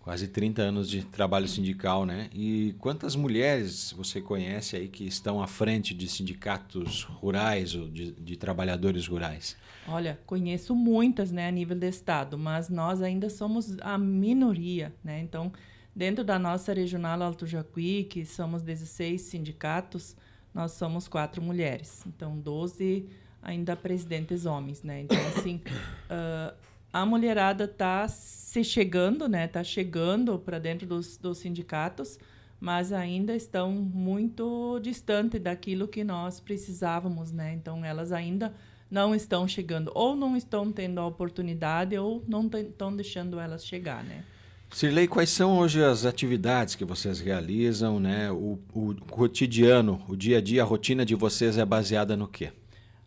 Quase 30 anos de trabalho sindical, né? E quantas mulheres você conhece aí que estão à frente de sindicatos rurais ou de trabalhadores rurais? Olha, conheço muitas, né, a nível de estado, mas nós ainda somos a minoria, né? Então, dentro da nossa regional Alto Jacuí, que somos 16 sindicatos, nós somos 4 mulheres. Então, 12 ainda presidentes homens, né? Então, assim, ah, a mulherada está se chegando, né? Está chegando para dentro dos sindicatos, mas ainda estão muito distante daquilo que nós precisávamos, né? Então, elas ainda não estão chegando, ou não estão tendo a oportunidade, ou não estão deixando elas chegar, né? Cirlei, quais são hoje as atividades que vocês realizam, né? O cotidiano, o dia a dia, a rotina de vocês é baseada no quê?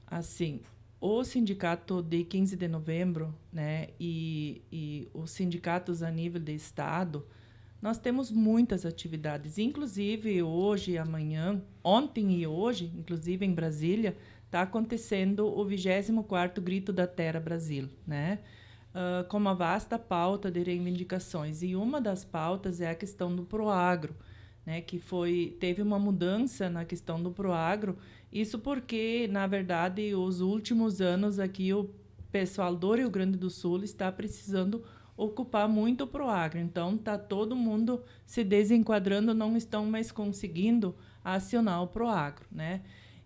Assim, o sindicato de 15 de novembro, né, e os sindicatos a nível de estado, nós temos muitas atividades, inclusive hoje e amanhã, ontem e hoje, inclusive em Brasília, está acontecendo o 24º Grito da Terra Brasil, né? Com uma vasta pauta de reivindicações. E uma das pautas é a questão do Proagro, né, que teve uma mudança na questão do Proagro. Isso porque, na verdade, os últimos anos aqui o pessoal do Rio Grande do Sul está precisando ocupar muito o Proagro. Então, está todo mundo se desenquadrando, não estão mais conseguindo acionar o Proagro, né?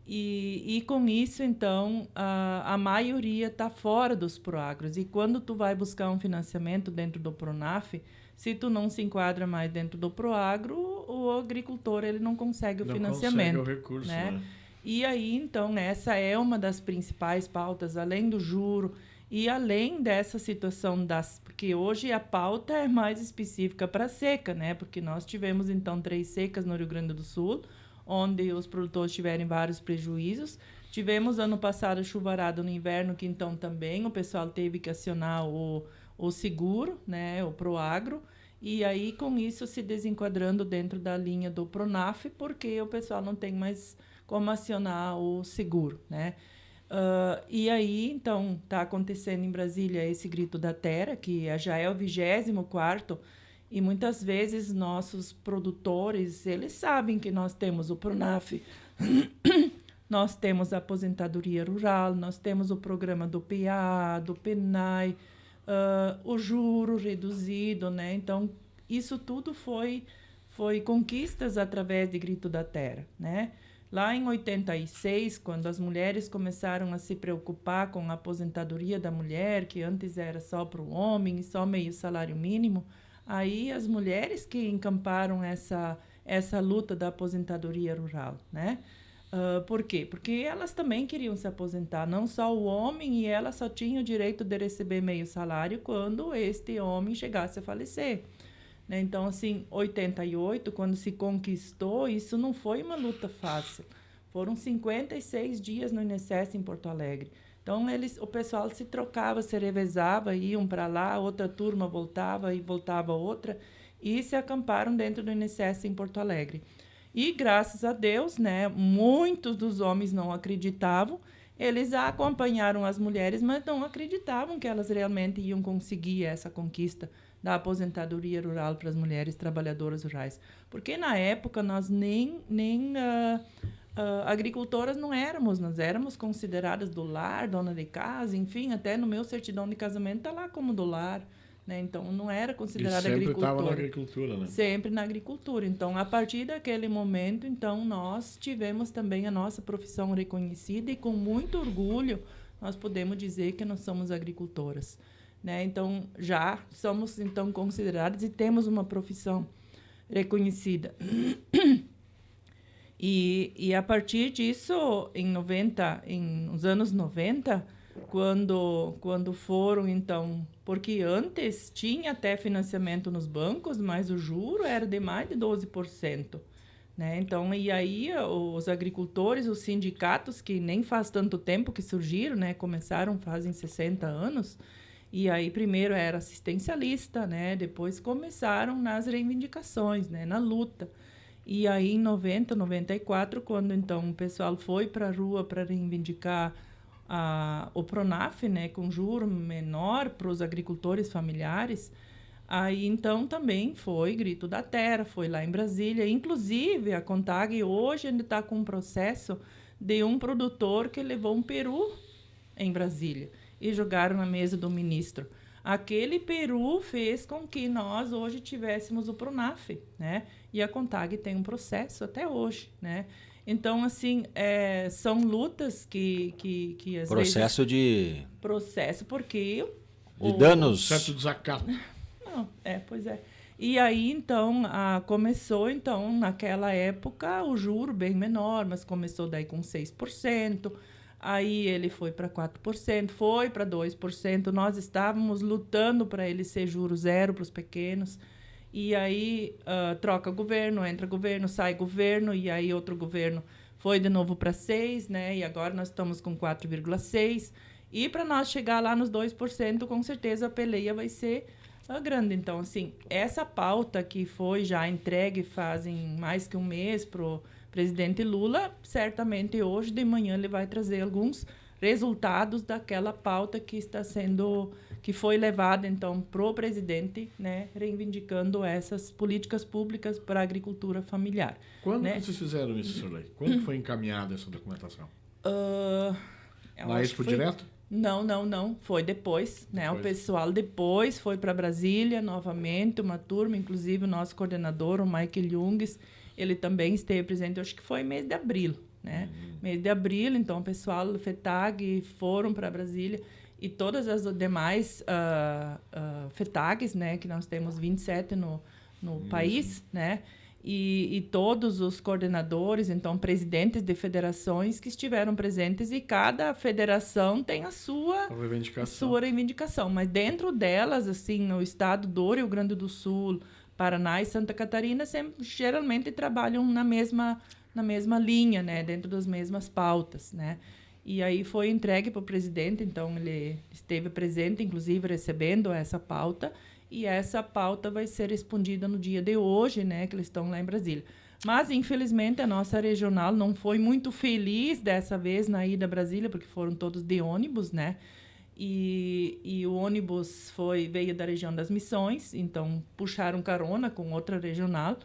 E com isso, então, a maioria está fora dos Proagros. E quando tu vai buscar um financiamento dentro do Pronaf, se tu não se enquadra mais dentro do Proagro, o agricultor ele não consegue o Não consegue o financiamento, recurso, né? né? E aí, então, essa é uma das principais pautas, além do juro e além dessa situação das... Porque hoje a pauta é mais específica para a seca, né? Porque nós tivemos, então, 3 secas no Rio Grande do Sul, onde os produtores tiveram vários prejuízos. Tivemos ano passado chuvarada no inverno, que então também o pessoal teve que acionar o seguro, né, o Proagro, e aí com isso se desenquadrando dentro da linha do Pronaf, porque o pessoal não tem mais como acionar o seguro, né? E aí, então, está acontecendo em Brasília esse Grito da Terra, que já é o 24º, e muitas vezes nossos produtores, eles sabem que nós temos o Pronaf, nós temos a aposentadoria rural, nós temos o programa do PA, do PENAI, o juro reduzido, né? Então, isso tudo foi conquistas através de Grito da Terra, né? Lá em 86, quando as mulheres começaram a se preocupar com a aposentadoria da mulher, que antes era só para o homem e só meio salário mínimo, aí as mulheres que encamparam essa luta da aposentadoria rural, né? Por quê? Porque elas também queriam se aposentar, não só o homem, e ela só tinha o direito de receber meio salário quando este homem chegasse a falecer. Né? Então, assim, 88, quando se conquistou, isso não foi uma luta fácil. Foram 56 dias no INSS em Porto Alegre. Então, o pessoal se trocava, se revezava, iam para lá, outra turma voltava e voltava outra, e se acamparam dentro do INSS em Porto Alegre. E, graças a Deus, né, muitos dos homens não acreditavam, eles acompanharam as mulheres, mas não acreditavam que elas realmente iam conseguir essa conquista da aposentadoria rural para as mulheres trabalhadoras rurais. Porque, na época, nós nem agricultoras não éramos, nós éramos consideradas do lar, dona de casa, enfim, até no meu certidão de casamento está lá como do lar. Né? Então, não era E considerada sempre estava na agricultora. agricultura, né? Sempre na agricultura. Então, a partir daquele momento, então, nós tivemos também a nossa profissão reconhecida e com muito orgulho nós podemos dizer que nós somos agricultoras. Né? Então, já somos então consideradas e temos uma profissão reconhecida. E a partir disso, nos anos 90, quando foram, então... Porque antes tinha até financiamento nos bancos, mas o juro era de mais de 12%. Né? Então, e aí os agricultores, os sindicatos, que nem faz tanto tempo que surgiram, né? Começaram fazem 60 anos, e aí primeiro era assistencialista, né? Depois começaram nas reivindicações, né? Na luta. E aí, em 90, 94, quando então o pessoal foi para a rua para reivindicar o Pronaf, né, com juro menor para os agricultores familiares, Aí, então, também foi Grito da Terra, foi lá em Brasília. Inclusive, a CONTAG hoje ainda está com um processo de um produtor que levou um peru em Brasília e jogaram na mesa do ministro. Aquele peru fez com que nós hoje tivéssemos o PRONAF, né? E a CONTAG tem um processo até hoje, né? Então, assim, são lutas que às Processo vezes... Processo porque... de danos. Certo desacato. Não, pois é. E aí, então, começou, então, naquela época, o juro bem menor, mas começou daí com 6%. Aí ele foi para 4%, foi para 2%. Nós estávamos lutando para ele ser juro zero para os pequenos. E aí troca governo, entra governo, sai governo, e aí outro governo foi de novo para 6%, né? E agora nós estamos com 4,6%. E para nós chegar lá nos 2%, com certeza a peleia vai ser grande. Então, assim, essa pauta que foi já entregue fazem mais que um mês para o presidente Lula, certamente hoje de manhã ele vai trazer alguns resultados daquela pauta que foi levada então para o presidente, né, reivindicando essas políticas públicas para a agricultura familiar. Quando né? vocês fizeram isso, Sorley? Quando foi encaminhada essa documentação? Na Expo Direto? Não. Foi depois, né? O pessoal depois foi para Brasília novamente, uma turma, inclusive o nosso coordenador, o Michael Jungs, ele também esteve presente, eu acho que foi mês de abril, né? Mês de abril, então o pessoal do FETAG foram para Brasília e todas as demais FETAGs, né? Que nós temos 27 no país, né? E todos os coordenadores, então, presidentes de federações que estiveram presentes, e cada federação tem a sua reivindicação. Mas dentro delas, assim, no estado do Rio Grande do Sul, Paraná e Santa Catarina, geralmente trabalham na mesma linha, né? Dentro das mesmas pautas, né? E aí foi entregue para o presidente, então ele esteve presente, inclusive, recebendo essa pauta. E essa pauta vai ser respondida no dia de hoje, né, que eles estão lá em Brasília. Mas, infelizmente, a nossa regional não foi muito feliz dessa vez na ida a Brasília, porque foram todos de ônibus, né? E o ônibus veio da região das Missões, então puxaram carona com outra regional.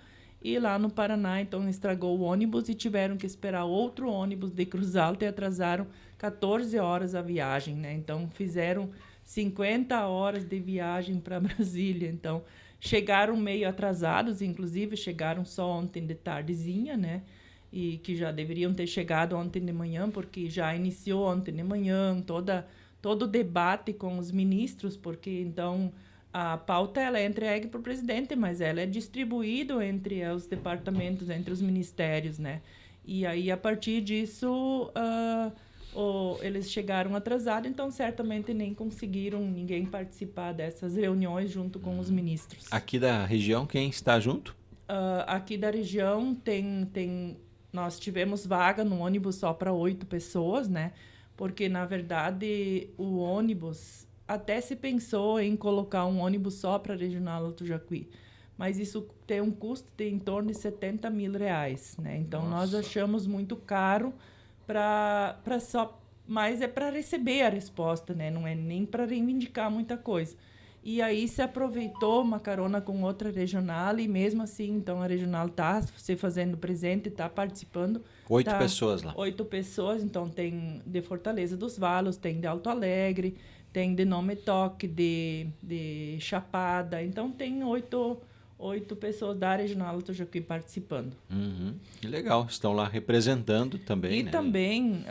E lá no Paraná, então, estragou o ônibus e tiveram que esperar outro ônibus de Cruz Alta e atrasaram 14 horas a viagem, né? Então, fizeram 50 horas de viagem para Brasília. Então, chegaram meio atrasados, inclusive chegaram só ontem de tardezinha, né? E que já deveriam ter chegado ontem de manhã, porque já iniciou ontem de manhã todo o debate com os ministros, porque, então, a pauta ela é entregue para o presidente, mas ela é distribuída entre os departamentos, entre os ministérios, né? E aí, a partir disso... eles chegaram atrasados, então certamente nem conseguiram ninguém participar dessas reuniões junto com os ministros. Aqui da região, quem está junto? Aqui da região nós tivemos vaga no ônibus só para 8 pessoas, né? Porque, na verdade, o ônibus, até se pensou em colocar um ônibus só para a Regional Alto Jacuí, mas isso tem um custo de em torno de R$70 mil, né? Então, nós achamos muito caro mas é para receber a resposta, né? Não é nem para reivindicar muita coisa. E aí se aproveitou uma carona com outra regional e mesmo assim, então a regional está se fazendo presente, está participando. 8 pessoas lá. 8 pessoas, então tem de Fortaleza dos Valos, tem de Alto Alegre, tem de Nome Toque, de Chapada, então tem 8 pessoas da Regional Alto Jacuí participando. Que legal, estão lá representando também, né? E também,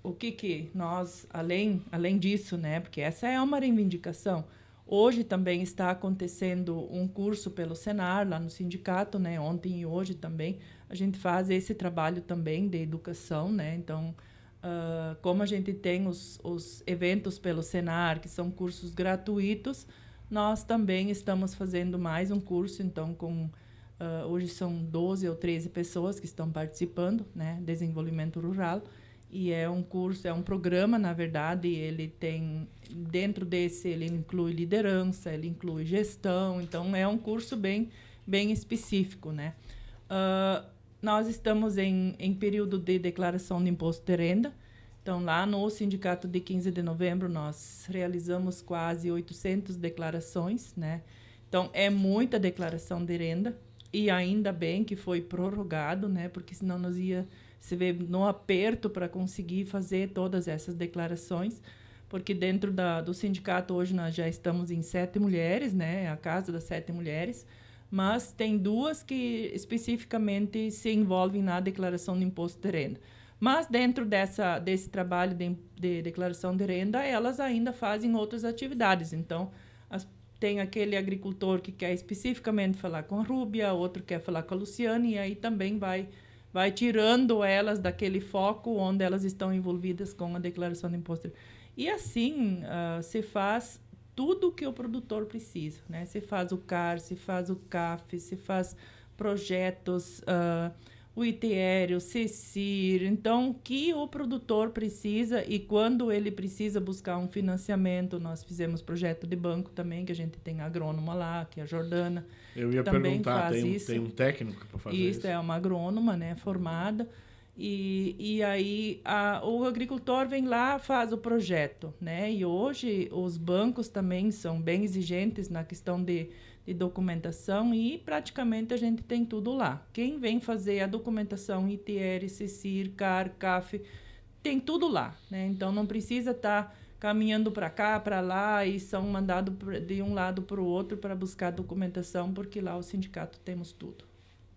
o que nós, além disso, né, porque essa é uma reivindicação, hoje também está acontecendo um curso pelo Senar, lá no sindicato, né, ontem e hoje também, a gente faz esse trabalho também de educação, né, então, como a gente tem os eventos pelo Senar, que são cursos gratuitos, nós também estamos fazendo mais um curso, então, hoje são 12 ou 13 pessoas que estão participando, né? Desenvolvimento Rural. E é um curso, é um programa, na verdade, ele tem, dentro desse, ele inclui liderança, ele inclui gestão, então é um curso bem específico, né? Nós estamos em período de declaração de imposto de renda. Então, lá no sindicato de 15 de novembro, nós realizamos quase 800 declarações, né? Então, Então, é muita declaração de renda, e ainda bem que foi prorrogado, né? Porque senão nós ia se ver no aperto para conseguir fazer todas essas declarações, porque dentro do sindicato hoje nós já estamos em 7 mulheres, né? A Casa das 7 Mulheres, mas tem 2 que especificamente se envolvem na declaração de imposto de renda. Mas dentro desse trabalho de declaração de renda, elas ainda fazem outras atividades. Então, tem aquele agricultor que quer especificamente falar com a Rúbia, outro quer falar com a Luciane, e aí também vai tirando elas daquele foco onde elas estão envolvidas com a declaração de imposto. E assim, se faz tudo o que o produtor precisa, né? Se faz o CAR, se faz o CAF, se faz projetos, o ITR, o CECIR. Então, o que o produtor precisa, e quando ele precisa buscar um financiamento, nós fizemos projeto de banco também, que a gente tem agrônoma lá, que é a Jordana. Eu ia também perguntar, faz tem um técnico para fazer isso? Isso, é uma agrônoma, né, formada. E aí o agricultor vem lá, faz o projeto, né? E hoje os bancos também são bem exigentes na questão de documentação, e praticamente a gente tem tudo lá. Quem vem fazer a documentação ITR, CECIR, CAR, CAF, tem tudo lá, né? Então não precisa estar caminhando para cá, para lá, e são mandados de um lado para o outro para buscar documentação, porque lá o sindicato temos tudo.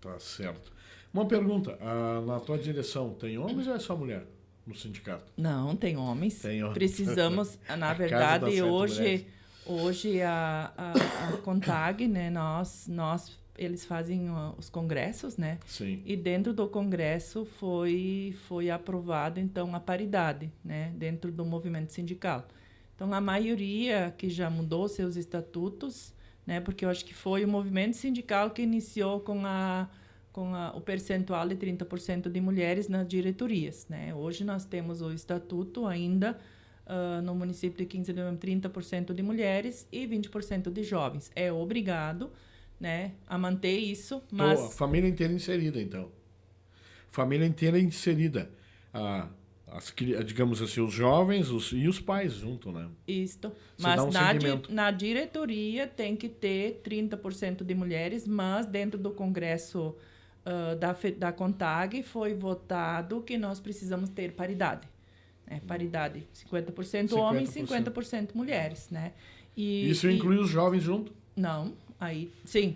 Tá certo. Uma pergunta, na tua direção, tem homens ou é só mulher no sindicato? Não, tem homens. Tem homens. Precisamos, na verdade, hoje a CONTAG, né, eles fazem os congressos, né? Sim. E dentro do congresso foi aprovado, então, a paridade, né, dentro do movimento sindical. Então, a maioria que já mudou seus estatutos, né, porque eu acho que foi o movimento sindical que iniciou com o percentual de 30% de mulheres nas diretorias, né? Hoje nós temos o estatuto ainda no município de 15 de novembro, 30% de mulheres e 20% de jovens. É obrigado, né, a manter isso, mas... Então, a família inteira inserida, então. Família inteira inserida. Digamos assim, os jovens e os pais junto, né? Isto. Você Mas dá um segmento. na diretoria tem que ter 30% de mulheres, mas dentro do congresso da CONTAG foi votado que nós precisamos ter paridade. Né? Paridade, 50% homens, 50% mulheres. Né? Isso inclui os jovens junto? Não, aí sim,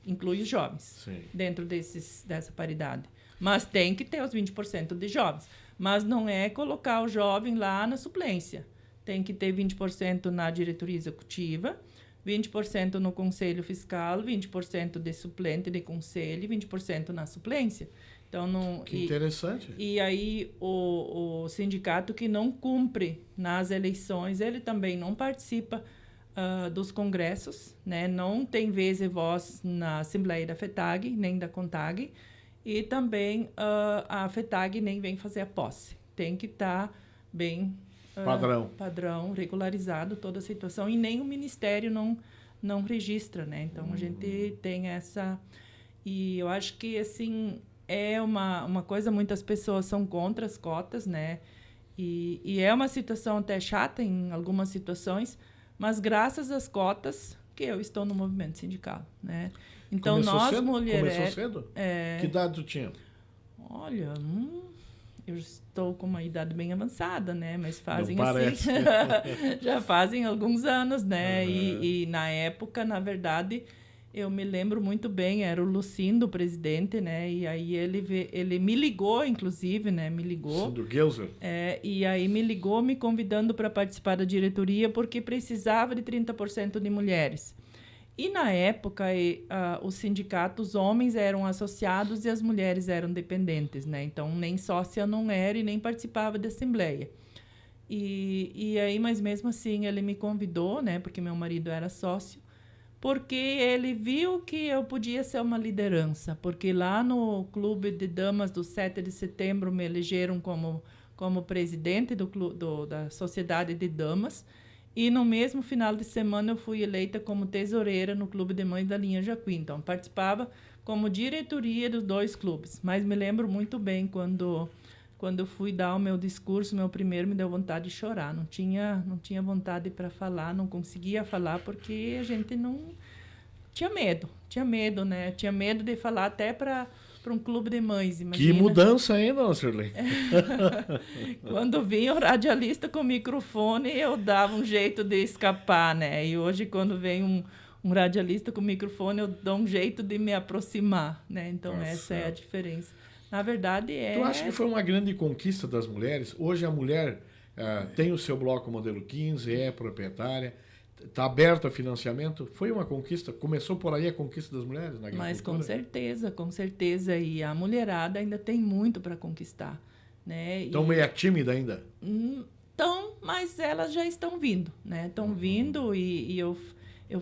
inclui os jovens. Sim. Dentro dessa paridade. Mas tem que ter os 20% de jovens. Mas não é colocar o jovem lá na suplência. Tem que ter 20% na diretoria executiva, 20% no conselho fiscal, 20% de suplente de conselho e 20% na suplência. Então, que interessante. E aí o sindicato que não cumpre nas eleições, ele também não participa dos congressos, né? Não tem vez e voz na Assembleia da FETAG, nem da CONTAG, e também a FETAG nem vem fazer a posse. Tem que estar bem... padrão, regularizado toda a situação, e nem o Ministério não registra, né? Então, a gente tem essa... E eu acho que, assim, é uma coisa, muitas pessoas são contra as cotas, né? E é uma situação até chata em algumas situações, mas graças às cotas que eu estou no movimento sindical, né? Então, Começou cedo? Que idade tu tinha? Olha... eu estou com uma idade bem avançada, né? Mas fazem não parece. assim... já fazem alguns anos, né? Uhum. E na época, na verdade, eu me lembro muito bem, era o Lucindo, o presidente, né? E aí ele me ligou, inclusive, né? Me ligou. Do Gelser. E aí me ligou me convidando para participar da diretoria porque precisava de 30% de mulheres. E, na época, os sindicatos, os homens eram associados e as mulheres eram dependentes, né? Então, nem sócia não era e nem participava da assembleia. E aí, mas mesmo assim, ele me convidou, né? Porque meu marido era sócio, porque ele viu que eu podia ser uma liderança. Porque lá no Clube de Damas do 7 de setembro me elegeram como presidente da Sociedade de Damas. E no mesmo final de semana eu fui eleita como tesoureira no Clube de Mães da Linha Jacuí. Então, participava como diretoria dos 2 clubes. Mas me lembro muito bem quando eu fui dar o meu discurso, meu primeiro, me deu vontade de chorar. Não tinha vontade para falar, não conseguia falar, porque a gente tinha medo, né? Tinha medo de falar até para um clube de mães, Que imagina. mudança, hein, dona Sirlene? Quando vinha o radialista com o microfone, eu dava um jeito de escapar, né? E hoje, quando vem um radialista com o microfone, eu dou um jeito de me aproximar, né? Então, essa é a diferença. Na verdade, Tu acha que foi uma grande conquista das mulheres? Hoje a mulher tem o seu bloco modelo 15, é proprietária, está aberto a financiamento. Foi uma conquista? Começou por aí a conquista das mulheres na agricultura? Mas com certeza. E a mulherada ainda tem muito para conquistar, né? Então, meio tímida ainda? Então, mas elas já estão vindo, né? Estão vindo e eu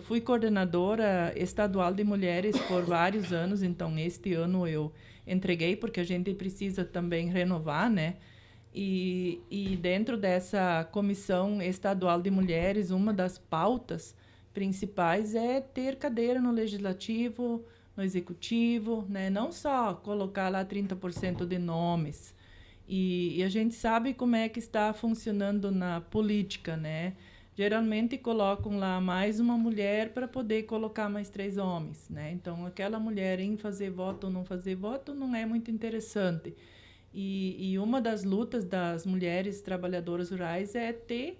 fui coordenadora estadual de mulheres por vários anos, então este ano eu entreguei, porque a gente precisa também renovar, né? E dentro dessa comissão estadual de mulheres, uma das pautas principais é ter cadeira no legislativo, no executivo, né? Não só colocar lá 30% de nomes. E a gente sabe como é que está funcionando na política, né? Geralmente colocam lá mais uma mulher para poder colocar mais 3 homens, né? Então, aquela mulher em fazer voto ou não fazer voto não é muito interessante. E uma das lutas das mulheres trabalhadoras rurais é ter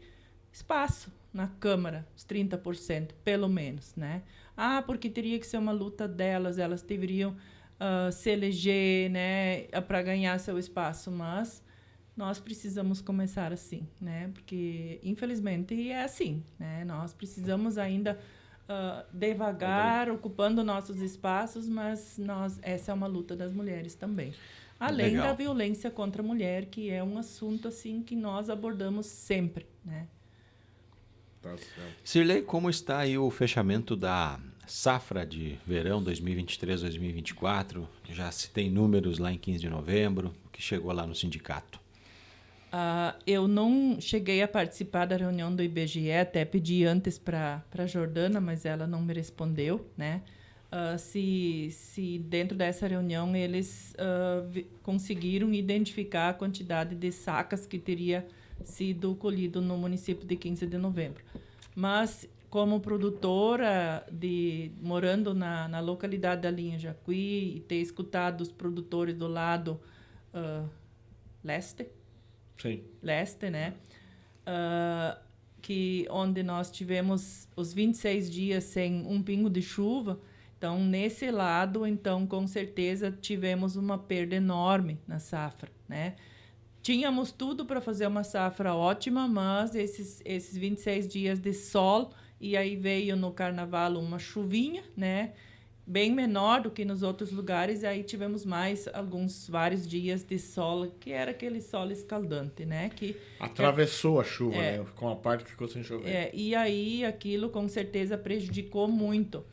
espaço na Câmara, os 30%, pelo menos, né? Porque teria que ser uma luta delas, elas deveriam se eleger, né, para ganhar seu espaço, mas nós precisamos começar assim, né? Porque, infelizmente, é assim, né? Nós precisamos ainda devagar, ocupando nossos espaços, mas essa é uma luta das mulheres também. Além da violência contra a mulher, que é um assunto assim que nós abordamos sempre, né? Sirlei, como está aí o fechamento da safra de verão 2023-2024? Já se tem números lá em 15 de novembro, que chegou lá no sindicato. Eu não cheguei a participar da reunião do IBGE, até pedi antes para a Jordana, mas ela não me respondeu, né? Se dentro dessa reunião eles conseguiram identificar a quantidade de sacas que teria sido colhido no município de 15 de novembro. Mas, como produtora, morando na localidade da linha Jacuí, e ter escutado os produtores do lado leste, Sim. Leste, né? Onde nós tivemos os 26 dias sem um pingo de chuva. Então, nesse lado, então, com certeza, tivemos uma perda enorme na safra, né? Tínhamos tudo para fazer uma safra ótima, mas esses 26 dias de sol, e aí veio no carnaval uma chuvinha, né? Bem menor do que nos outros lugares, e aí tivemos mais vários dias de sol, que era aquele sol escaldante, né? Que atravessou a chuva, né? Com a parte que ficou sem chover. E aí aquilo com certeza prejudicou muito,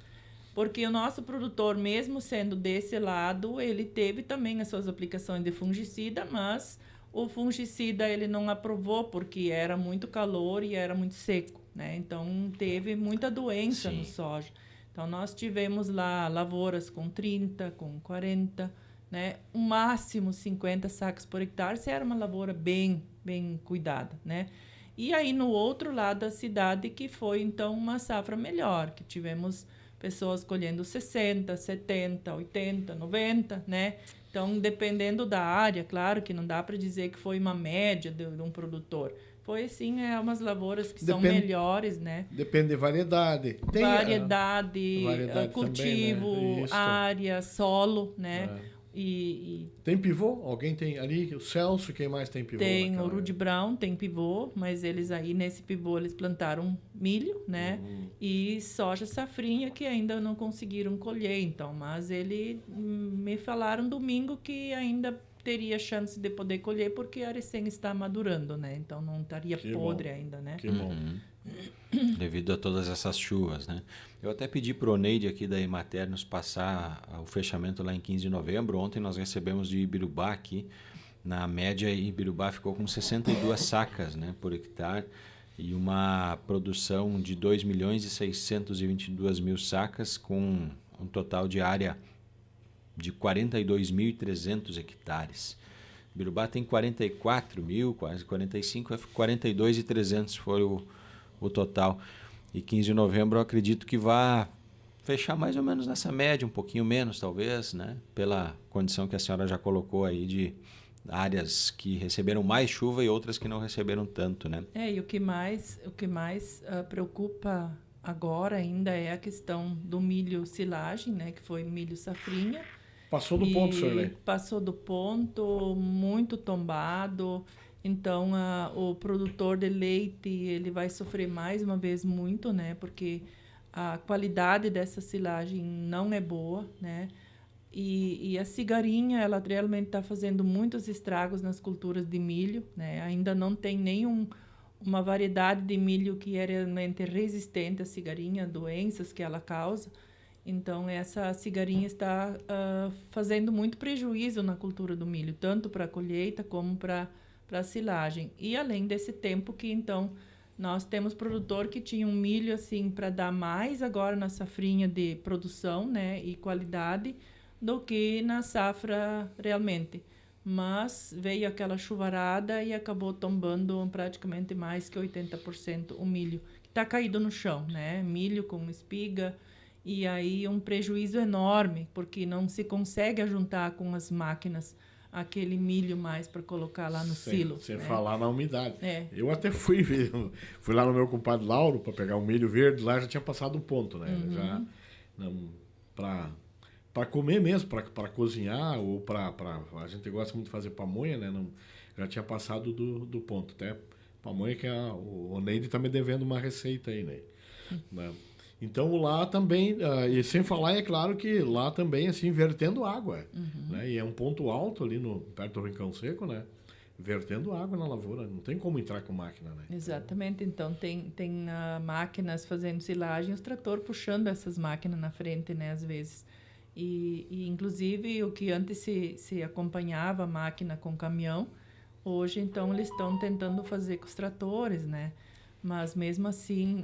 porque o nosso produtor, mesmo sendo desse lado, ele teve também as suas aplicações de fungicida, mas o fungicida ele não aprovou porque era muito calor e era muito seco, né? Então teve muita doença no soja. Então, nós tivemos lá lavouras com 30, com 40, né? O máximo 50 sacos por hectare, se era uma lavoura bem cuidada, né? E aí, no outro lado da cidade, que foi, então, uma safra melhor, que tivemos pessoas colhendo 60, 70, 80, 90, né? Então, dependendo da área, claro que não dá para dizer que foi uma média de um produtor. Foi, sim, umas lavouras que são melhores, né? Depende de variedade. Tem variedade cultivo, também, né? área, solo, né? Tem pivô? Alguém tem ali? O Celso, quem mais tem pivô? Tem o Rudy Brown, tem pivô, mas eles aí, nesse pivô, eles plantaram milho, né? E soja safrinha, que ainda não conseguiram colher, então. Mas me falaram domingo que ainda teria chance de poder colher, porque a recém está madurando, né? Então, não estaria podre ainda, né? Que bom. Devido a todas essas chuvas, né? Eu até pedi para o Neide aqui da Emater nos passar o fechamento lá em 15 de novembro. Ontem nós recebemos de Ibirubá aqui. Na média, Ibirubá ficou com 62 sacas, né, por hectare e uma produção de 2.622.000 sacas com um total de área de 42.300 hectares. Ibirubá tem 44 mil, quase 45, 42.300 foi o total. E 15 de novembro eu acredito que vai fechar mais ou menos nessa média, um pouquinho menos talvez, né? Pela condição que a senhora já colocou aí de áreas que receberam mais chuva e outras que não receberam tanto, né? E o que mais preocupa agora ainda é a questão do milho silagem, né? Que foi milho safrinha. Passou do ponto, Sirlei? Passou do ponto, muito tombado. Então, o produtor de leite ele vai sofrer mais uma vez muito, né? Porque a qualidade dessa silagem não é boa, né? E a cigarinha, ela realmente está fazendo muitos estragos nas culturas de milho, né? Ainda não tem uma variedade de milho que é realmente resistente à cigarinha, doenças que ela causa. Então, essa cigarinha está fazendo muito prejuízo na cultura do milho, tanto para a colheita como para a silagem. E além desse tempo que, então, nós temos produtor que tinha um milho assim para dar mais agora na safrinha de produção, né, e qualidade, do que na safra realmente. Mas veio aquela chuvarada e acabou tombando praticamente mais que 80% o milho, que está caído no chão, né? Milho com espiga, e aí um prejuízo enorme, porque não se consegue juntar com as máquinas aquele milho mais para colocar lá no silo. Sem né? falar na umidade. É. Eu até fui lá no meu compadre Lauro para pegar um milho verde, lá já tinha passado o ponto, né? Já para comer mesmo, para cozinhar, ou para a gente gosta muito de fazer pamonha, né? Não, já tinha passado do ponto. Até pamonha que o Neide está me devendo uma receita aí, né? Então lá também, e sem falar, é claro que lá também, assim, vertendo água, né? E é um ponto alto ali perto do Rincão Seco, né? Vertendo água na lavoura, não tem como entrar com máquina, né? Exatamente, então tem máquinas fazendo silagem, os tratores puxando essas máquinas na frente, né, às vezes. E inclusive, o que antes se acompanhava a máquina com caminhão, hoje, então, eles estão tentando fazer com os tratores, né? Mas, mesmo assim,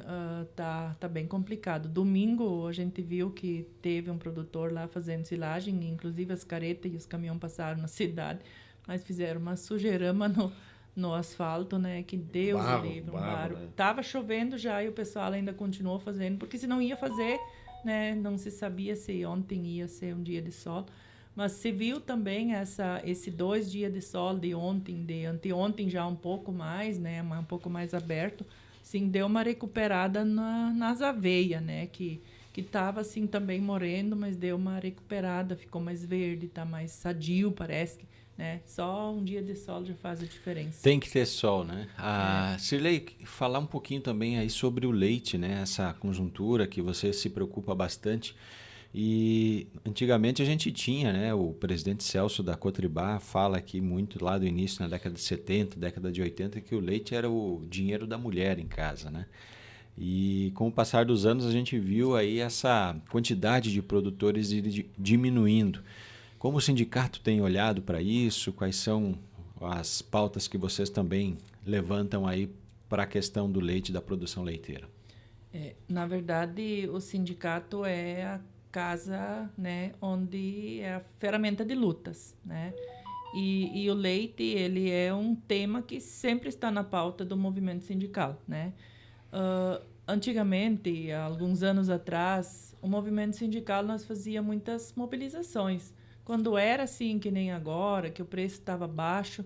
tá bem complicado. Domingo, a gente viu que teve um produtor lá fazendo silagem, inclusive as caretas e os caminhões passaram na cidade, mas fizeram uma sujeirama no asfalto, né? Que Deus o livre, um barro. Né? Tava chovendo já e o pessoal ainda continuou fazendo, porque se não ia fazer... né? Não se sabia se ontem ia ser um dia de sol, mas se viu também esse 2 dias de sol de ontem, de anteontem já um pouco mais, né? Um pouco mais aberto, sim, deu uma recuperada nas aveias, né? Que estava assim também morrendo, mas deu uma recuperada, ficou mais verde, tá mais sadio, parece que, né? Só um dia de sol já faz a diferença. Tem que ter sol, né? Sirlei, falar um pouquinho também aí sobre o leite, né? Essa conjuntura que você se preocupa bastante. E antigamente a gente tinha, né? O presidente Celso da Cotribá fala aqui muito lá do início, na década de 70, década de 80, que o leite era o dinheiro da mulher em casa, né? E com o passar dos anos a gente viu aí essa quantidade de produtores diminuindo. Como o sindicato tem olhado para isso? Quais são as pautas que vocês também levantam aí para a questão do leite e da produção leiteira? Na verdade, o sindicato é a casa, né, onde é a ferramenta de lutas, né? E o leite, ele é um tema que sempre está na pauta do movimento sindical, né? Antigamente, há alguns anos atrás, o movimento sindical nós fazia muitas mobilizações. Quando era assim, que nem agora, que o preço estava baixo,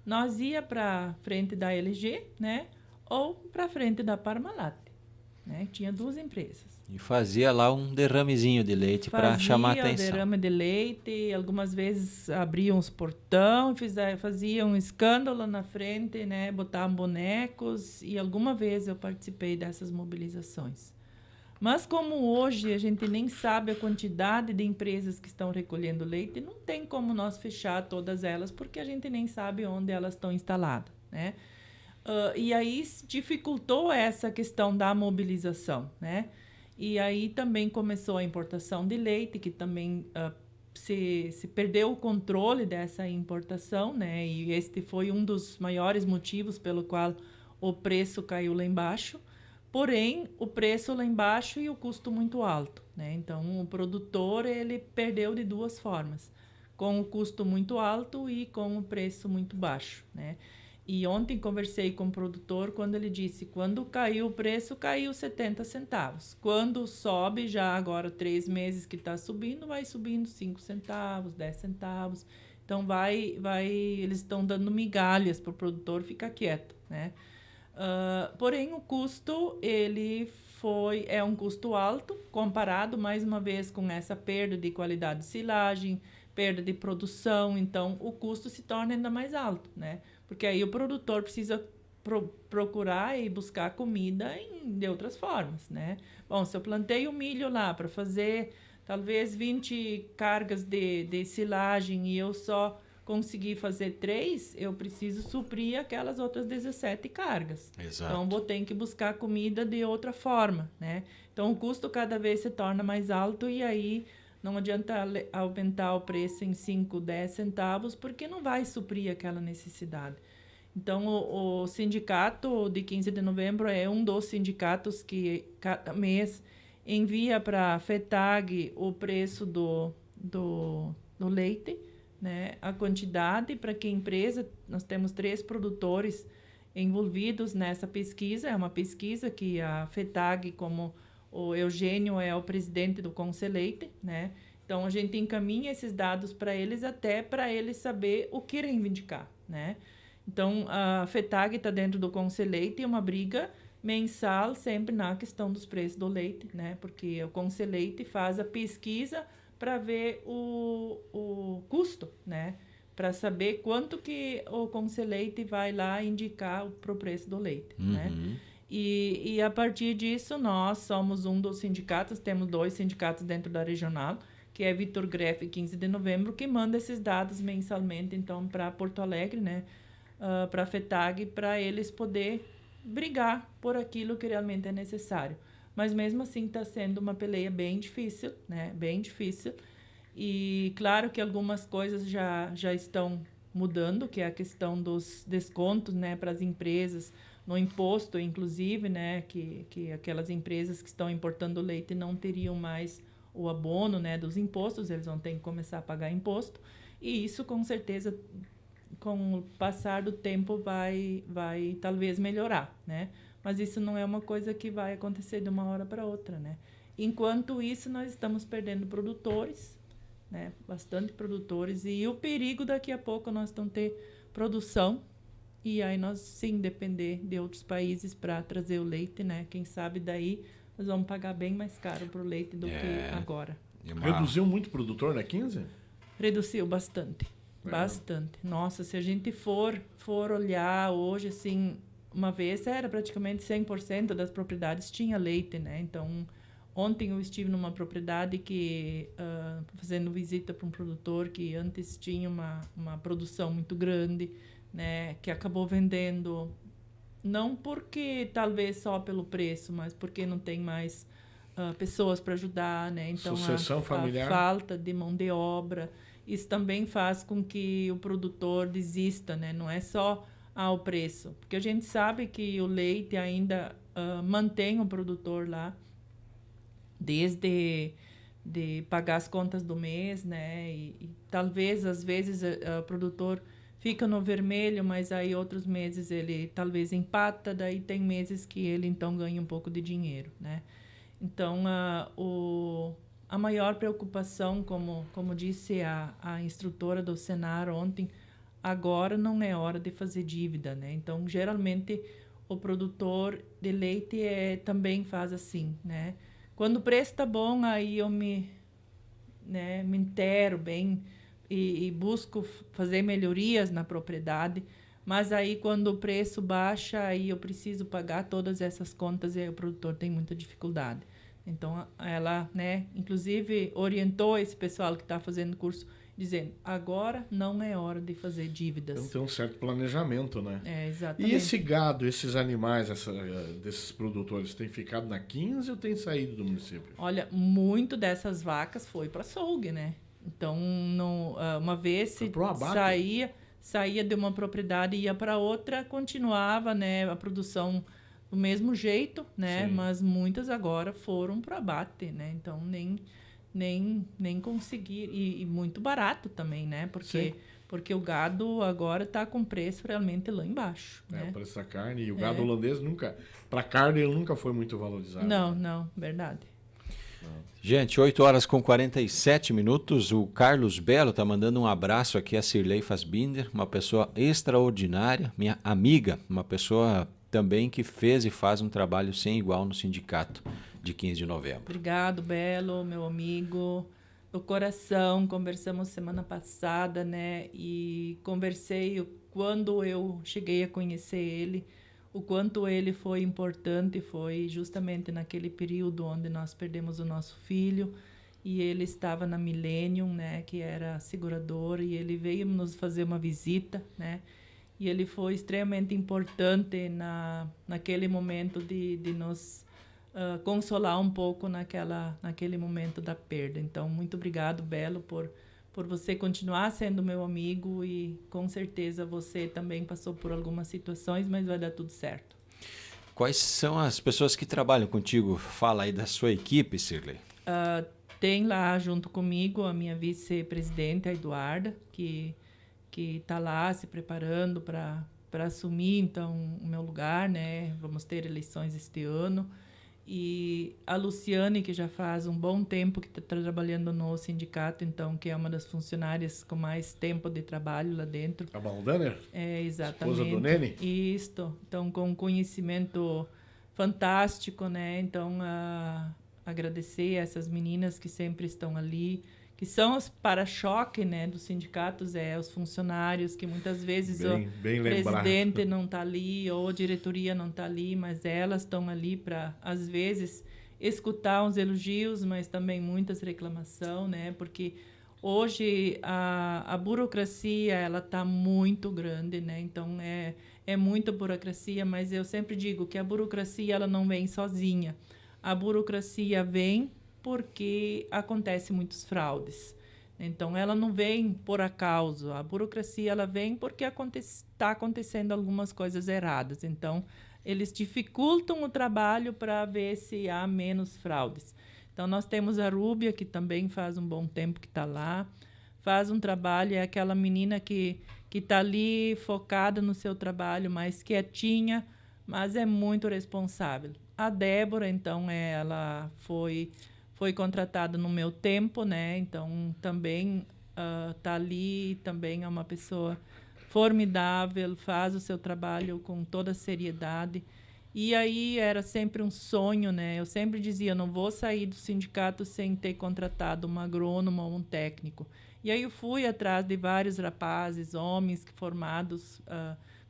nós ia para frente da LG, né? Ou para frente da Parmalat, né? Tinha 2 empresas. E fazia lá um derramezinho de leite para chamar a atenção. Fazia derrame de leite, algumas vezes abriam os portão, faziam um escândalo na frente, né? Botavam bonecos, e alguma vez eu participei dessas mobilizações. Mas como hoje a gente nem sabe a quantidade de empresas que estão recolhendo leite, não tem como nós fechar todas elas, porque a gente nem sabe onde elas estão instaladas, né? E aí dificultou essa questão da mobilização, né? E aí também começou a importação de leite, que também se perdeu o controle dessa importação, né? E este foi um dos maiores motivos pelo qual o preço caiu lá embaixo. Porém, o preço lá embaixo e o custo muito alto, né? Então, o produtor ele perdeu de 2 formas, com o custo muito alto e com o preço muito baixo, né? E ontem conversei com o produtor quando ele disse, quando caiu o preço, caiu 70 centavos. Quando sobe, já agora 3 meses que está subindo, vai subindo 5 centavos, 10 centavos. Então, eles estão dando migalhas para o produtor ficar quieto, né? Porém, o custo, é um custo alto, comparado, mais uma vez, com essa perda de qualidade de silagem, perda de produção. Então, o custo se torna ainda mais alto, né? Porque aí o produtor precisa procurar e buscar comida de outras formas, né? Bom, se eu plantei o milho lá para fazer talvez 20 cargas de silagem e eu só consegui fazer 3, eu preciso suprir aquelas outras 17 cargas. Exato. Então, vou ter que buscar comida de outra forma, né? Então, o custo cada vez se torna mais alto e aí não adianta aumentar o preço em 5, 10 centavos, porque não vai suprir aquela necessidade. Então, o sindicato de 15 de novembro é um dos sindicatos que cada mês envia para a FETAG o preço do leite, né? A quantidade para que a empresa... Nós temos 3 produtores envolvidos nessa pesquisa. É uma pesquisa que a FETAG, como o Eugênio é o presidente do Conselheite, né? Então, a gente encaminha esses dados para eles até para eles saber o que reivindicar, né? Então, a FETAG está dentro do Conselheite e uma briga mensal sempre na questão dos preços do leite, né? Porque o Conselheite faz a pesquisa para ver o custo, né? Para saber quanto que o Conselheite vai lá indicar para o preço do leite, né? E a partir disso, nós somos um dos sindicatos, temos 2 sindicatos dentro da regional, que é Vitor Greff e 15 de novembro, que manda esses dados mensalmente, então, para Porto Alegre, né? Para a FETAG, para eles poder brigar por aquilo que realmente é necessário. Mas, mesmo assim, está sendo uma peleia bem difícil, né? Bem difícil. E, claro que algumas coisas já estão mudando, que é a questão dos descontos, né, para as empresas, no imposto, inclusive, né, que aquelas empresas que estão importando leite não teriam mais o abono, né, dos impostos, eles vão ter que começar a pagar imposto. E isso, com certeza, com o passar do tempo, vai talvez melhorar, né? Mas isso não é uma coisa que vai acontecer de uma hora para outra, né? Enquanto isso, nós estamos perdendo produtores, né? Bastante produtores. E o perigo, daqui a pouco, nós vamos ter produção. E aí nós, sim, depender de outros países para trazer o leite, né? Quem sabe daí nós vamos pagar bem mais caro para o leite do que agora. Reduziu muito o produtor na 15? Reduziu bastante. Bastante. Nossa, se a gente for olhar hoje, assim, uma vez era praticamente 100% das propriedades tinha leite, né? Então, ontem eu estive numa propriedade que, fazendo visita para um produtor que antes tinha uma produção muito grande, né? Que acabou vendendo, não porque talvez só pelo preço, mas porque não tem mais pessoas para ajudar, né? Então, sucessão familiar. A falta de mão de obra, isso também faz com que o produtor desista, né? Não é só o preço, porque a gente sabe que o leite ainda mantém o produtor lá, desde de pagar as contas do mês, né? E talvez, às vezes, o produtor fica no vermelho, mas aí outros meses ele talvez empata, daí tem meses que ele então ganha um pouco de dinheiro, né? Então, a maior preocupação, como disse a instrutora do Senar ontem, agora não é hora de fazer dívida, né? Então, geralmente, o produtor de leite também faz assim, né? Quando o preço está bom, aí eu me intero bem e busco fazer melhorias na propriedade, mas aí quando o preço baixa, aí eu preciso pagar todas essas contas e aí o produtor tem muita dificuldade. Então, ela, né, inclusive, orientou esse pessoal que está fazendo curso, dizendo, agora não é hora de fazer dívidas. Então tem um certo planejamento, né? Exatamente. E esse gado, esses animais, desses produtores, tem ficado na 15 ou tem saído do município? Olha, muito dessas vacas foi para açougue, né? Então, uma vez se saía de uma propriedade e ia para outra, continuava, né, a produção do mesmo jeito, né? Sim. Mas muitas agora foram para abate, né? Então, nem conseguir. E muito barato também, né? Porque o gado agora está com preço realmente lá embaixo. O Né? preço da carne. E o gado holandês nunca... Para carne, ele nunca foi muito valorizado. Não, verdade. Gente, 8h47. O Carlos Belo está mandando um abraço aqui a Cirlei Fassbinder, uma pessoa extraordinária, minha amiga, uma pessoa também que fez e faz um trabalho sem igual no sindicato de 15 de novembro. Obrigado, Belo, meu amigo do coração. Conversamos semana passada, né? E conversei quando eu cheguei a conhecer ele, o quanto ele foi importante, foi justamente naquele período onde nós perdemos o nosso filho e ele estava na Millennium, né, que era seguradora, e ele veio nos fazer uma visita, né, e ele foi extremamente importante naquele momento de nos consolar um pouco naquele momento da perda. Então, muito obrigado, Belo, por você continuar sendo meu amigo e com certeza você também passou por algumas situações, mas vai dar tudo certo. Quais são as pessoas que trabalham contigo? Fala aí da sua equipe, Cirlei. Tem lá junto comigo a minha vice-presidente, a Eduarda, que está lá se preparando para assumir então o meu lugar, né? Vamos ter eleições este ano. E a Luciane, que já faz um bom tempo que está trabalhando no sindicato, então, que é uma das funcionárias com mais tempo de trabalho lá dentro. A Baldaner? Exatamente. Esposa do Nene? Isto. Então, com um conhecimento fantástico, né? Então, agradecer a essas meninas que sempre estão ali, que são os para-choque, né, dos sindicatos, os funcionários, que muitas vezes o presidente não está ali, ou a diretoria não está ali, mas elas estão ali para, às vezes, escutar uns elogios, mas também muitas reclamações, né, porque hoje a burocracia ela está muito grande, né, então é muita burocracia, mas eu sempre digo que a burocracia ela não vem sozinha, a burocracia vem porque acontece muitas fraudes. Então, ela não vem por acaso. A burocracia ela vem porque está acontecendo algumas coisas erradas. Então, eles dificultam o trabalho para ver se há menos fraudes. Então, nós temos a Rúbia, que também faz um bom tempo que está lá. Faz um trabalho, é aquela menina que está ali focada no seu trabalho, mais quietinha, mas é muito responsável. A Débora, então, ela foi contratada no meu tempo, né? Então, também está ali, também é uma pessoa formidável, faz o seu trabalho com toda seriedade. E aí era sempre um sonho, né? Eu sempre dizia, não vou sair do sindicato sem ter contratado um agrônomo ou um técnico. E aí eu fui atrás de vários rapazes, homens formados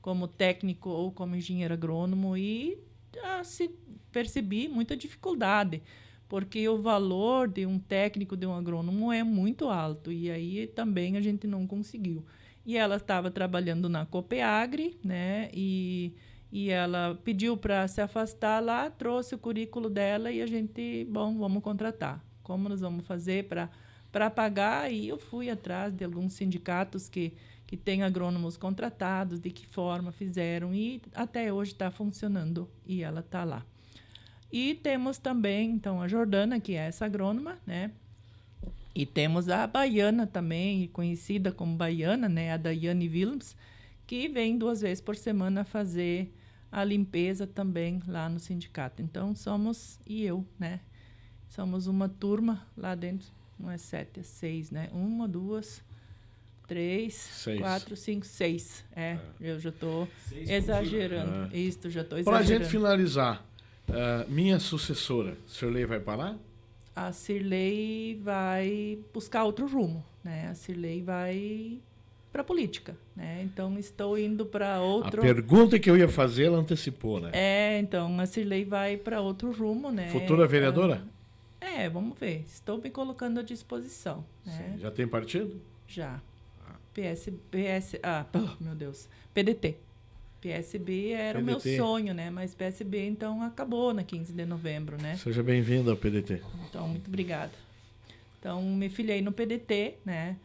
como técnico ou como engenheiro agrônomo e percebi muita dificuldade, porque o valor de um técnico, de um agrônomo, é muito alto. E aí também a gente não conseguiu. E ela estava trabalhando na Copeagri, né? E ela pediu para se afastar lá, trouxe o currículo dela e a gente, vamos contratar. Como nós vamos fazer para pagar? E eu fui atrás de alguns sindicatos que têm agrônomos contratados, de que forma fizeram. E até hoje está funcionando e ela está lá. E temos também, então, a Jordana, que é essa agrônoma, né? E temos a baiana também, conhecida como baiana, né? A Daiane Willems, que vem 2 vezes por semana fazer a limpeza também lá no sindicato. Então, e eu, né? Somos uma turma lá dentro, não é 7, é 6, né? 1, 2, 3, 4, 5, 6. Eu já estou exagerando. Isso, já estou exagerando. Para a gente finalizar, minha sucessora, Cirlei vai parar? A Cirlei vai buscar outro rumo, né? A Cirlei vai para a política, né? Então, estou indo para outro... A pergunta que eu ia fazer, ela antecipou, né? Então, a Cirlei vai para outro rumo, né? Futura vereadora? Vamos ver. Estou me colocando à disposição, né? Sim. Já tem partido? Já. Meu Deus. PDT. PSB era o meu sonho, né? Mas PSB, então, acabou na 15 de novembro, né? Seja bem-vindo ao PDT. Então, muito obrigada. Então, me filiei no PDT, né?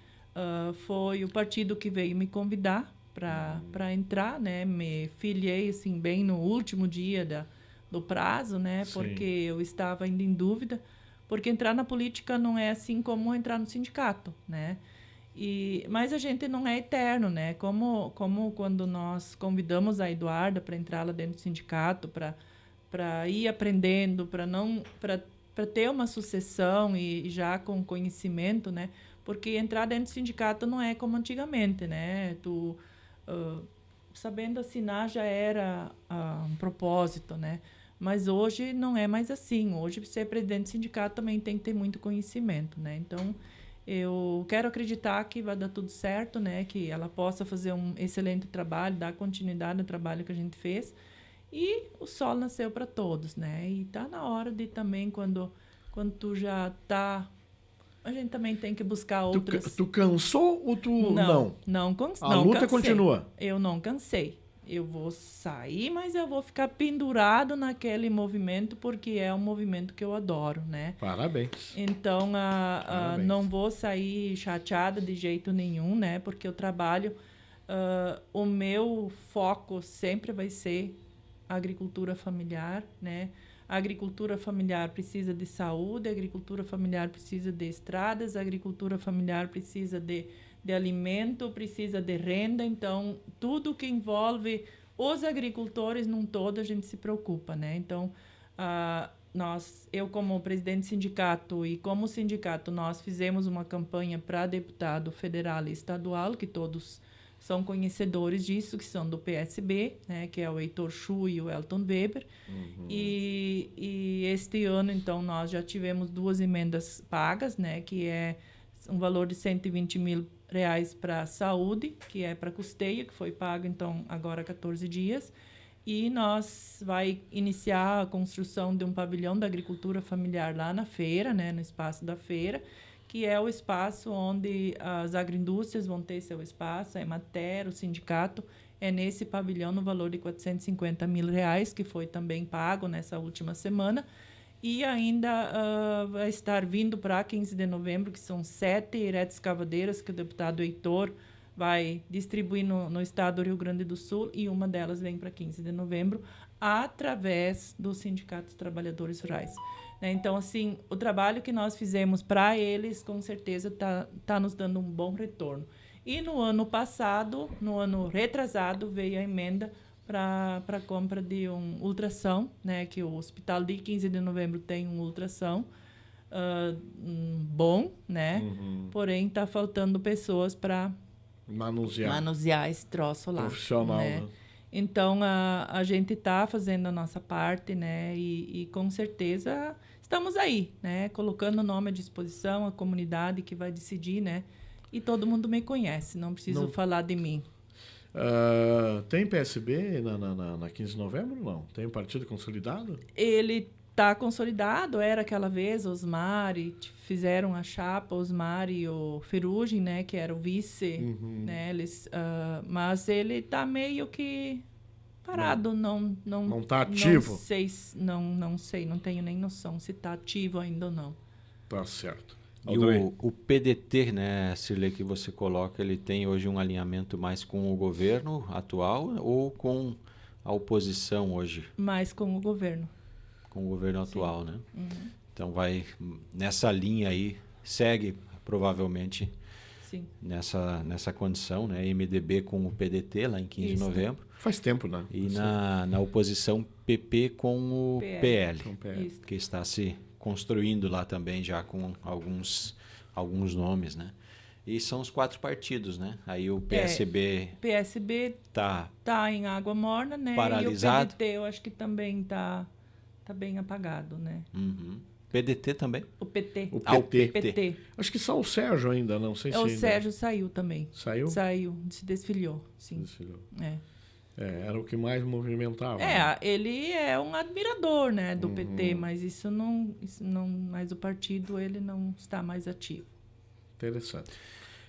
Foi o partido que veio me convidar para entrar, né? Me filiei, assim, bem no último dia do prazo, né? Sim. Porque eu estava ainda em dúvida, porque entrar na política não é assim como entrar no sindicato, né? Mas a gente não é eterno, né? Como quando nós convidamos a Eduarda para entrar lá dentro do sindicato, para ir aprendendo, para ter uma sucessão e já com conhecimento, né? Porque entrar dentro do sindicato não é como antigamente, né? Sabendo assinar já era um propósito, né? Mas hoje não é mais assim. Hoje, ser presidente do sindicato também tem que ter muito conhecimento, né? Então, eu quero acreditar que vai dar tudo certo, né? Que ela possa fazer um excelente trabalho, dar continuidade ao trabalho que a gente fez. E o sol nasceu para todos, né? E tá na hora de também, quando tu já tá... A gente também tem que buscar outras... Tu cansou ou tu não? A luta cansei. continua. Eu não cansei. Eu vou sair, mas eu vou ficar pendurado naquele movimento, porque é um movimento que eu adoro, né? Parabéns. Então, não vou sair chateada de jeito nenhum, né? Porque eu trabalho... o meu foco sempre vai ser a agricultura familiar, né? A agricultura familiar precisa de saúde, a agricultura familiar precisa de estradas, a agricultura familiar precisa de alimento, precisa de renda. Então, tudo que envolve os agricultores num todo, a gente se preocupa, né? Então, eu como presidente do sindicato e como sindicato, nós fizemos uma campanha para deputado federal e estadual, que todos são conhecedores disso, que são do PSB, né, que é o Heitor Chu e o Elton Weber. E este ano, então, nós já tivemos 2 emendas pagas, né, que é um valor de R$120 mil para a saúde, que é para custeio, que foi pago, então, agora há 14 dias. E nós vai iniciar a construção de um pavilhão da agricultura familiar lá na feira, né, no espaço da feira, que é o espaço onde as agroindústrias vão ter seu espaço, a Emater, o sindicato, é nesse pavilhão no valor de R$450 mil, que foi também pago nessa última semana. E ainda vai estar vindo para 15 de novembro, que são 7 retroescavadeiras que o deputado Heitor vai distribuir no estado do Rio Grande do Sul, e uma delas vem para 15 de novembro, através do Sindicato dos Trabalhadores Rurais. Então, assim, o trabalho que nós fizemos para eles, com certeza, tá nos dando um bom retorno. E no ano passado, no ano retrasado, veio a emenda para a compra de um ultrassom, né, que o hospital de 15 de novembro tem um ultrassom bom, né? Porém, está faltando pessoas para manusear esse troço lá. Profissional, né? Então, a gente está fazendo a nossa parte, né? E com certeza estamos aí, né? Colocando o nome à disposição, a comunidade que vai decidir, né? E todo mundo me conhece, não preciso falar de mim. Tem PSB na 15 de novembro? Não. Tem um partido consolidado? Ele está consolidado, era aquela vez, Osmar, e fizeram a chapa, Osmar e o Ferrugem, né, que era o vice, né, eles, mas ele está meio que parado, não está ativo? Não sei, não tenho nem noção se está ativo ainda ou não. Tá certo. E o PDT, né, Cirlei, que você coloca, ele tem hoje um alinhamento mais com o governo atual ou com a oposição hoje? Mais com o governo. Com o governo atual, né? Então vai nessa linha aí, segue provavelmente nessa condição, né? MDB com o PDT lá em 15 de novembro. Faz tempo, né? E na oposição PP com o PL, que está se construindo lá também já com alguns nomes, né? E são os 4 partidos, né? Aí o PSB tá em água morna, né? Paralisado. E o PDT eu acho que também tá bem apagado, né? PDT também? O PT. O PT. Acho que só o Sérgio ainda, não sei se... O Sérgio saiu também. Saiu? Saiu, se desfiliou, sim. Desfiliou. Era o que mais movimentava. Né? Ele é um admirador, né, do PT, mas isso não... Mas o partido, ele não está mais ativo. Interessante.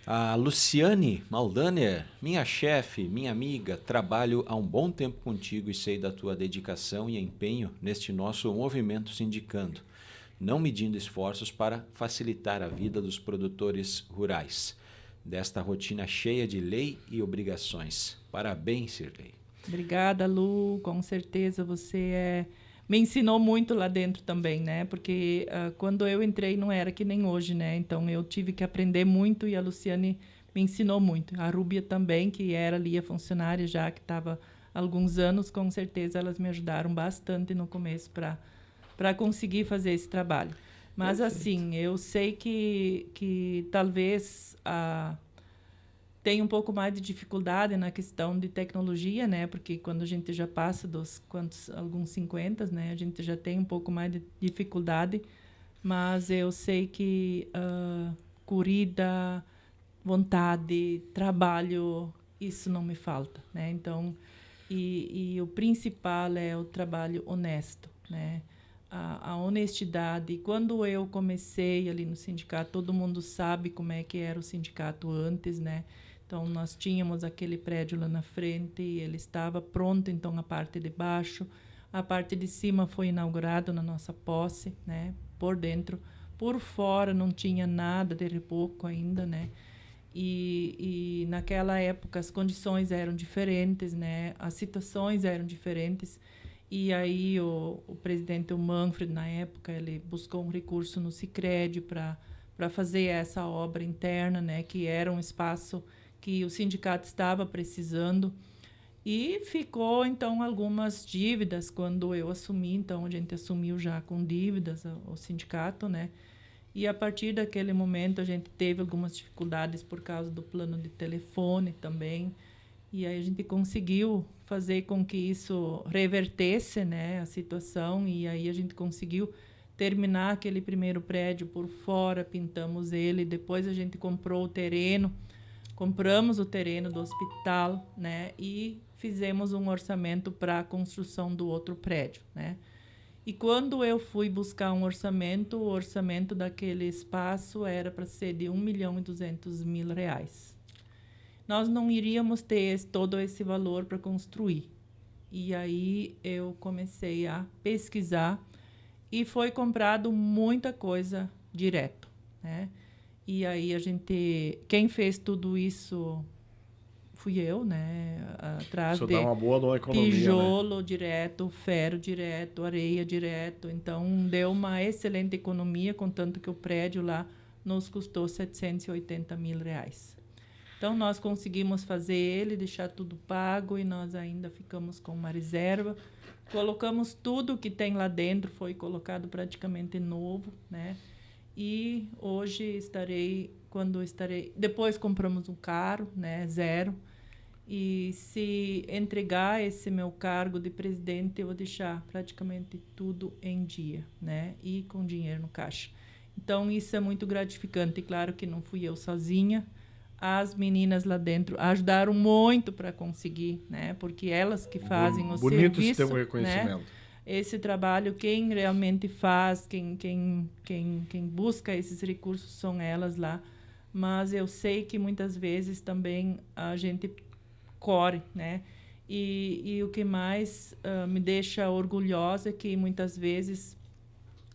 A Luciane Maldaner, minha chefe, minha amiga, trabalho há um bom tempo contigo e sei da tua dedicação e empenho neste nosso movimento sindicando, não medindo esforços para facilitar a vida dos produtores rurais, desta rotina cheia de lei e obrigações. Parabéns, Cirlei. Obrigada, Lu. Com certeza você é me ensinou muito lá dentro também, né? Porque quando eu entrei não era que nem hoje, né? Então eu tive que aprender muito e a Luciane me ensinou muito. A Rúbia também, que era ali a funcionária já que estava há alguns anos, com certeza elas me ajudaram bastante no começo para conseguir fazer esse trabalho. Mas assim, eu sei que talvez tem um pouco mais de dificuldade na questão de tecnologia, né? Porque quando a gente já passa alguns 50, né? A gente já tem um pouco mais de dificuldade. Mas eu sei que corrida, vontade, trabalho, isso não me falta, né? Então, e o principal é o trabalho honesto, né? A honestidade. Quando eu comecei ali no sindicato, todo mundo sabe como é que era o sindicato antes, né? Então, nós tínhamos aquele prédio lá na frente, ele estava pronto, então, a parte de baixo. A parte de cima foi inaugurada na nossa posse, né? Por dentro. Por fora não tinha nada de reboco ainda, né? E naquela época as condições eram diferentes, né? As situações eram diferentes. E aí o presidente, o Manfred, na época, ele buscou um recurso no Sicredi para fazer essa obra interna, né? Que era um espaço que o sindicato estava precisando. E ficou, então, algumas dívidas quando eu assumi. Então, a gente assumiu já com dívidas o sindicato, né? E a partir daquele momento, a gente teve algumas dificuldades por causa do plano de telefone também. E aí a gente conseguiu fazer com que isso revertesse, né, a situação. E aí a gente conseguiu terminar aquele primeiro prédio por fora, pintamos ele. Depois a gente comprou o terreno. Compramos o terreno do hospital, né, e fizemos um orçamento para a construção do outro prédio, né. E quando eu fui buscar um orçamento, o orçamento daquele espaço era para ser de R$ 1.200.000. Nós não iríamos ter todo esse valor para construir. E aí eu comecei a pesquisar e foi comprado muita coisa direto, né. E aí quem fez tudo isso fui eu, né? Atrás Isso de dá uma boa numa economia, tijolo né? direto, ferro direto, areia direto. Então, deu uma excelente economia, contanto que o prédio lá nos custou R$ 780.000. Então, nós conseguimos fazer ele, deixar tudo pago e nós ainda ficamos com uma reserva. Colocamos tudo que tem lá dentro, foi colocado praticamente novo, né? E hoje depois compramos um carro, né, zero. E se entregar esse meu cargo de presidente, eu vou deixar praticamente tudo em dia, né, e com dinheiro no caixa. Então, isso é muito gratificante. E claro que não fui eu sozinha. As meninas lá dentro ajudaram muito para conseguir, né, porque elas que fazem o Bonito serviço, esse teu reconhecimento. né? Esse trabalho, quem realmente faz, quem busca esses recursos são elas lá. Mas eu sei que muitas vezes também a gente corre, né? E o que mais me deixa orgulhosa é que muitas vezes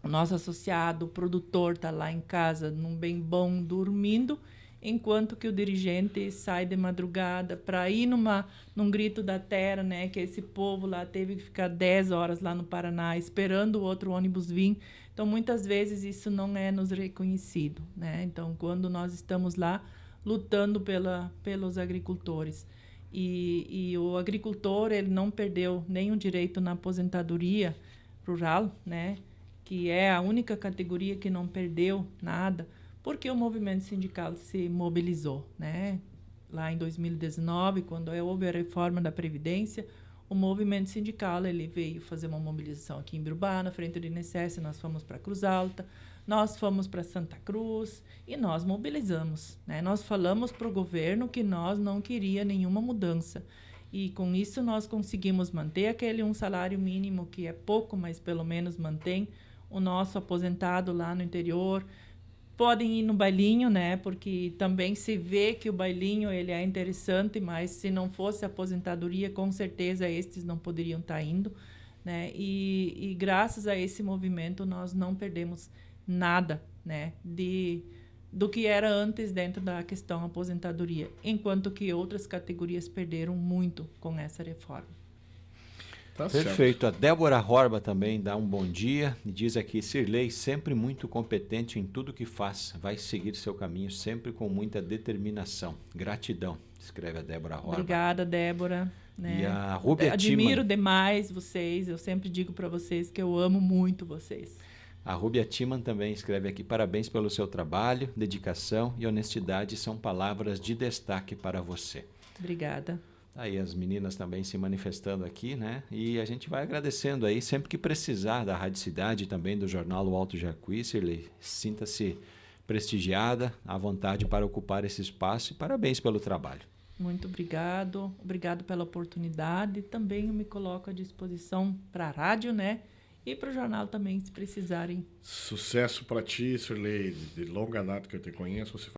o nosso associado, o produtor, está lá em casa, num bem bom, dormindo, enquanto que o dirigente sai de madrugada para ir num grito da terra, né? Que esse povo lá teve que ficar 10 horas lá no Paraná esperando o outro ônibus vir. Então, muitas vezes isso não é nos reconhecido, né? Então, quando nós estamos lá lutando pelos agricultores. E o agricultor, ele não perdeu nenhum direito na aposentadoria rural, né? Que é a única categoria que não perdeu nada, porque o movimento sindical se mobilizou, né? Lá em 2019, quando houve a reforma da Previdência, o movimento sindical ele veio fazer uma mobilização aqui em Biruba, na frente do INSS, nós fomos para Cruz Alta, nós fomos para Santa Cruz e nós mobilizamos, né? Nós falamos para o governo que nós não queria nenhuma mudança. E com isso nós conseguimos manter aquele um salário mínimo, que é pouco, mas pelo menos mantém o nosso aposentado lá no interior. Podem ir no bailinho, né? Porque também se vê que o bailinho ele é interessante, mas se não fosse a aposentadoria, com certeza estes não poderiam estar indo, né? E graças a esse movimento nós não perdemos nada, né? Do que era antes dentro da questão aposentadoria, enquanto que outras categorias perderam muito com essa reforma. Tá certo. Perfeito. A Débora Horba também dá um bom dia e diz aqui: Sirlei, sempre muito competente em tudo que faz. Vai seguir seu caminho sempre com muita determinação. Gratidão, escreve a Débora Horba. Obrigada, Débora. Né? E a Rúbia Admiro Timan. demais vocês. Eu sempre digo para vocês que eu amo muito vocês. A Rúbia Timan também escreve aqui: parabéns pelo seu trabalho, dedicação e honestidade são palavras de destaque para você. Obrigada. Aí as meninas também se manifestando aqui, né? E a gente vai agradecendo aí, sempre que precisar da Rádio Cidade e também do jornal O Alto Jacuí, Sirlei, sinta-se prestigiada, à vontade para ocupar esse espaço e parabéns pelo trabalho. Muito obrigado. Obrigado pela oportunidade. Também eu me coloco à disposição para a rádio, né? E para o jornal também, se precisarem. Sucesso para ti, Sirlei. De longa data que eu te conheço, você